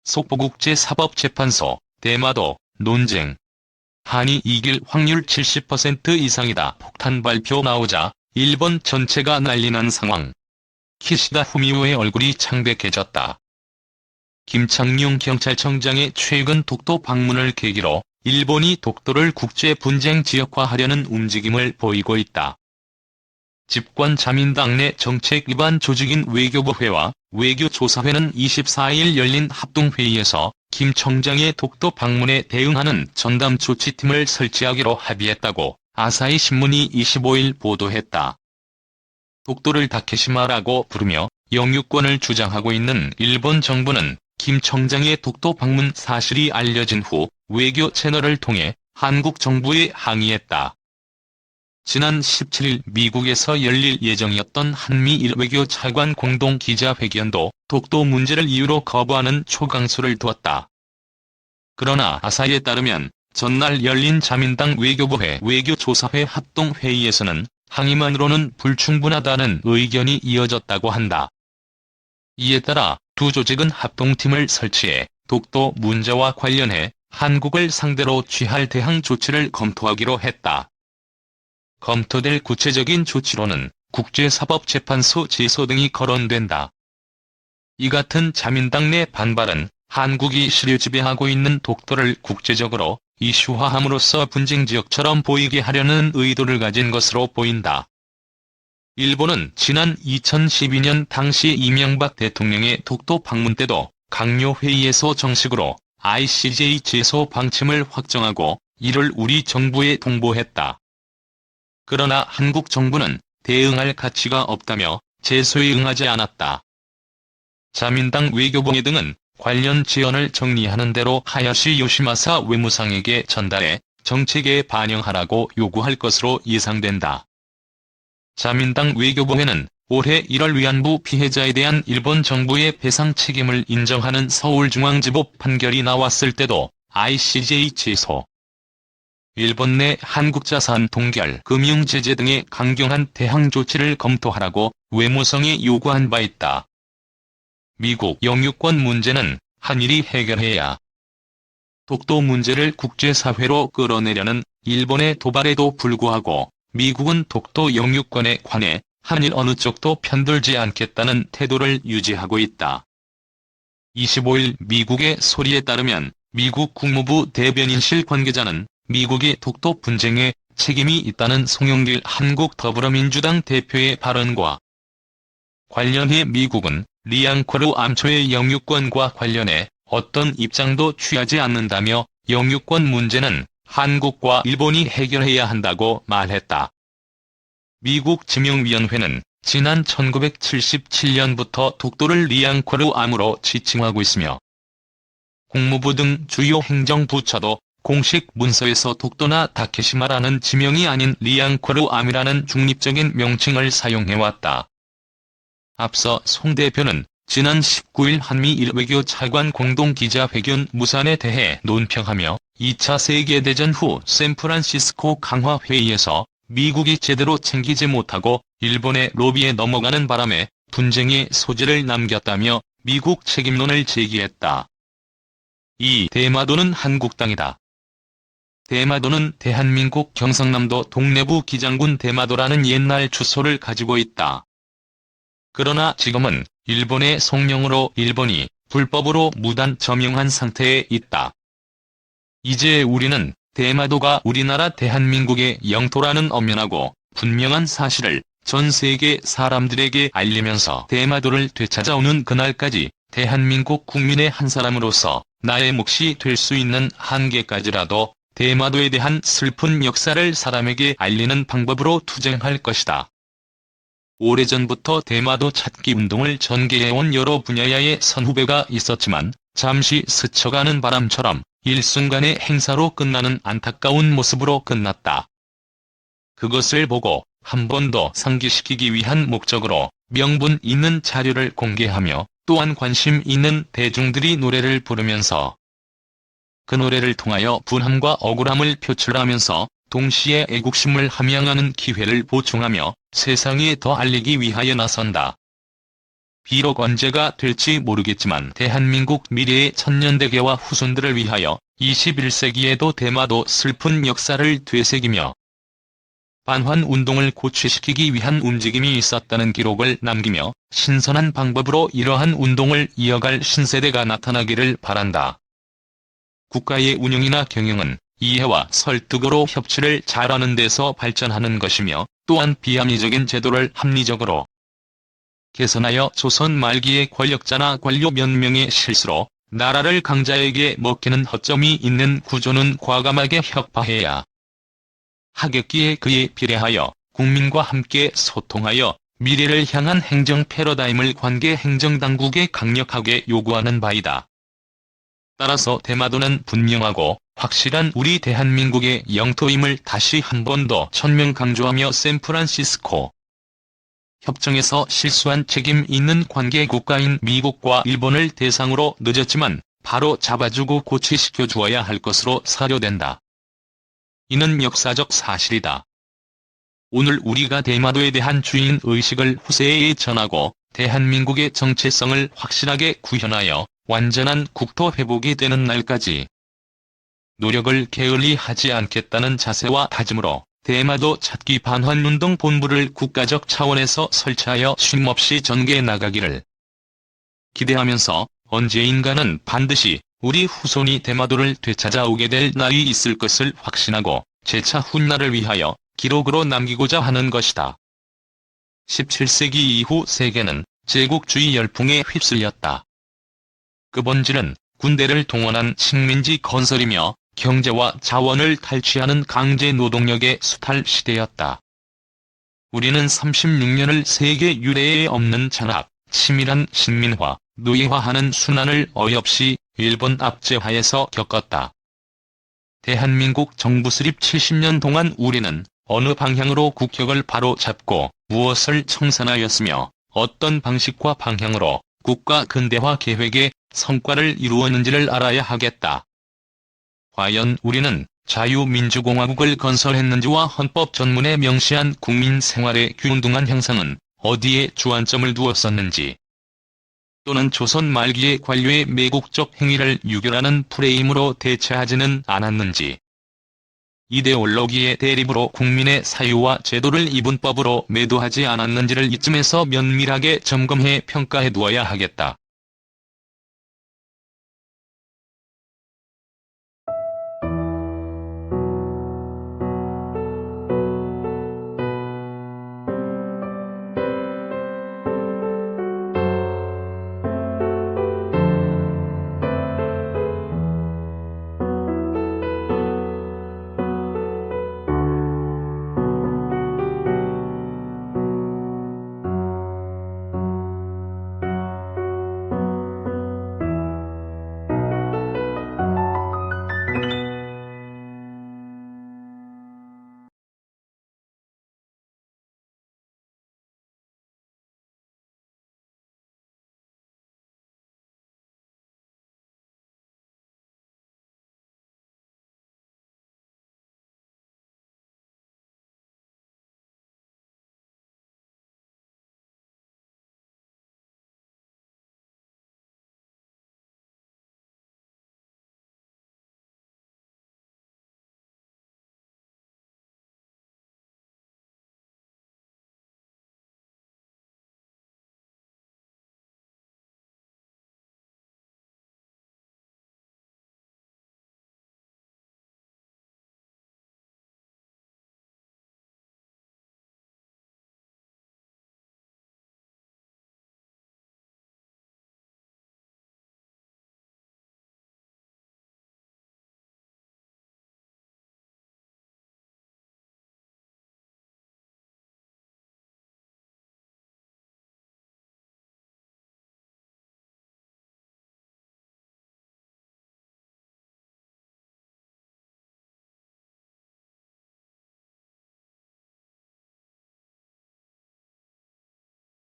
속보국제사법재판소, 대마도, 논쟁. 한이 이길 확률 70% 이상이다. 폭탄 발표 나오자 일본 전체가 난리난 상황. 키시다 후미오의 얼굴이 창백해졌다. 김창룡 경찰청장의 최근 독도 방문을 계기로 일본이 독도를 국제 분쟁 지역화하려는 움직임을 보이고 있다. 집권 자민당 내 정책 위반 조직인 외교부회와 외교조사회는 24일 열린 합동회의에서 김 청장의 독도 방문에 대응하는 전담 조치팀을 설치하기로 합의했다고 아사히 신문이 25일 보도했다. 독도를 다케시마라고 부르며 영유권을 주장하고 있는 일본 정부는 김 청장의 독도 방문 사실이 알려진 후 외교 채널을 통해 한국 정부에 항의했다. 지난 17일 미국에서 열릴 예정이었던 한미일 외교 차관 공동 기자회견도 독도 문제를 이유로 거부하는 초강수를 두었다. 그러나 아사히에 따르면 전날 열린 자민당 외교부회 외교조사회 합동회의에서는 항의만으로는 불충분하다는 의견이 이어졌다고 한다. 이에 따라 두 조직은 합동팀을 설치해 독도 문제와 관련해 한국을 상대로 취할 대항 조치를 검토하기로 했다. 검토될 구체적인 조치로는 국제사법재판소 제소 등이 거론된다. 이 같은 자민당 내 반발은 한국이 실효 지배하고 있는 독도를 국제적으로 이슈화함으로써 분쟁지역처럼 보이게 하려는 의도를 가진 것으로 보인다. 일본은 지난 2012년 당시 이명박 대통령의 독도 방문 때도 강요회의에서 정식으로 ICJ 제소 방침을 확정하고 이를 우리 정부에 통보했다. 그러나 한국 정부는 대응할 가치가 없다며 제소에 응하지 않았다. 자민당 외교부회 등은 관련 지원을 정리하는 대로 하야시 요시마사 외무상에게 전달해 정책에 반영하라고 요구할 것으로 예상된다. 자민당 외교부회는 올해 1월 위안부 피해자에 대한 일본 정부의 배상 책임을 인정하는 서울중앙지법 판결이 나왔을 때도 ICJ 제소, 일본 내 한국자산 동결, 금융제재 등의 강경한 대항 조치를 검토하라고 외무성에 요구한 바 있다. 미국 영유권 문제는 한일이 해결해야. 독도 문제를 국제사회로 끌어내려는 일본의 도발에도 불구하고 미국은 독도 영유권에 관해 한일 어느 쪽도 편들지 않겠다는 태도를 유지하고 있다. 25일 미국의 소리에 따르면 미국 국무부 대변인실 관계자는 미국이 독도 분쟁에 책임이 있다는 송영길 한국 더불어민주당 대표의 발언과 관련해 미국은 리앙코르 암초의 영유권과 관련해 어떤 입장도 취하지 않는다며 영유권 문제는 한국과 일본이 해결해야 한다고 말했다. 미국 지명위원회는 지난 1977년부터 독도를 리앙코르 암으로 지칭하고 있으며 국무부 등 주요 행정부처도 공식 문서에서 독도나 다케시마라는 지명이 아닌 리앙코르 암이라는 중립적인 명칭을 사용해왔다. 앞서 송 대표는 지난 19일 한미일 외교 차관 공동기자회견 무산에 대해 논평하며 2차 세계대전 후 샌프란시스코 강화회의에서 미국이 제대로 챙기지 못하고 일본의 로비에 넘어가는 바람에 분쟁의 소지를 남겼다며 미국 책임론을 제기했다. 이 대마도는 한국 땅이다. 대마도는 대한민국 경상남도 동래부 기장군 대마도라는 옛날 주소를 가지고 있다. 그러나 지금은 일본의 성명으로 일본이 불법으로 무단 점용한 상태에 있다. 이제 우리는 대마도가 우리나라 대한민국의 영토라는 엄연하고 분명한 사실을 전 세계 사람들에게 알리면서 대마도를 되찾아오는 그날까지 대한민국 국민의 한 사람으로서 나의 몫이 될 수 있는 한계까지라도 대마도에 대한 슬픈 역사를 사람에게 알리는 방법으로 투쟁할 것이다. 오래전부터 대마도 찾기 운동을 전개해온 여러 분야의 선후배가 있었지만 잠시 스쳐가는 바람처럼 일순간의 행사로 끝나는 안타까운 모습으로 끝났다. 그것을 보고 한 번 더 상기시키기 위한 목적으로 명분 있는 자료를 공개하며 또한 관심 있는 대중들이 노래를 부르면서 그 노래를 통하여 분함과 억울함을 표출하면서 동시에 애국심을 함양하는 기회를 보충하며 세상에 더 알리기 위하여 나선다. 비록 언제가 될지 모르겠지만 대한민국 미래의 천년대계와 후손들을 위하여 21세기에도 대마도 슬픈 역사를 되새기며 반환운동을 고취시키기 위한 움직임이 있었다는 기록을 남기며 신선한 방법으로 이러한 운동을 이어갈 신세대가 나타나기를 바란다. 국가의 운영이나 경영은 이해와 설득으로 협치를 잘하는 데서 발전하는 것이며 또한 비합리적인 제도를 합리적으로 개선하여 조선 말기의 권력자나 관료 몇 명의 실수로 나라를 강자에게 먹히는 허점이 있는 구조는 과감하게 혁파해야 하겠기에 그에 비례하여 국민과 함께 소통하여 미래를 향한 행정 패러다임을 관계 행정당국에 강력하게 요구하는 바이다. 따라서 대마도는 분명하고 확실한 우리 대한민국의 영토임을 다시 한 번 더 천명 강조하며 샌프란시스코 협정에서 실수한 책임 있는 관계 국가인 미국과 일본을 대상으로 늦었지만 바로 잡아주고 고치시켜 주어야 할 것으로 사료된다. 이는 역사적 사실이다. 오늘 우리가 대마도에 대한 주인의식을 후세에 전하고 대한민국의 정체성을 확실하게 구현하여 완전한 국토 회복이 되는 날까지 노력을 게을리하지 않겠다는 자세와 다짐으로 대마도 찾기 반환운동 본부를 국가적 차원에서 설치하여 쉼없이 전개해 나가기를 기대하면서 언제인가는 반드시 우리 후손이 대마도를 되찾아오게 될 날이 있을 것을 확신하고 재차 훗날을 위하여 기록으로 남기고자 하는 것이다. 17세기 이후 세계는 제국주의 열풍에 휩쓸렸다. 그 본질은 군대를 동원한 식민지 건설이며 경제와 자원을 탈취하는 강제 노동력의 수탈 시대였다. 우리는 36년을 세계 유례에 없는 잔악, 치밀한 식민화, 노예화하는 순환을 어이없이 일본 압제하에서 겪었다. 대한민국 정부 수립 70년 동안 우리는 어느 방향으로 국격을 바로 잡고 무엇을 청산하였으며 어떤 방식과 방향으로 국가 근대화 계획의 성과를 이루었는지를 알아야 하겠다. 과연 우리는 자유민주공화국을 건설했는지와 헌법 전문에 명시한 국민 생활의 균등한 형성은 어디에 주안점을 두었었는지, 또는 조선 말기의 관료의 매국적 행위를 유결하는 프레임으로 대체하지는 않았는지, 이데올로기의 대립으로 국민의 사유와 제도를 이분법으로 매도하지 않았는지를 이쯤에서 면밀하게 점검해 평가해 두어야 하겠다.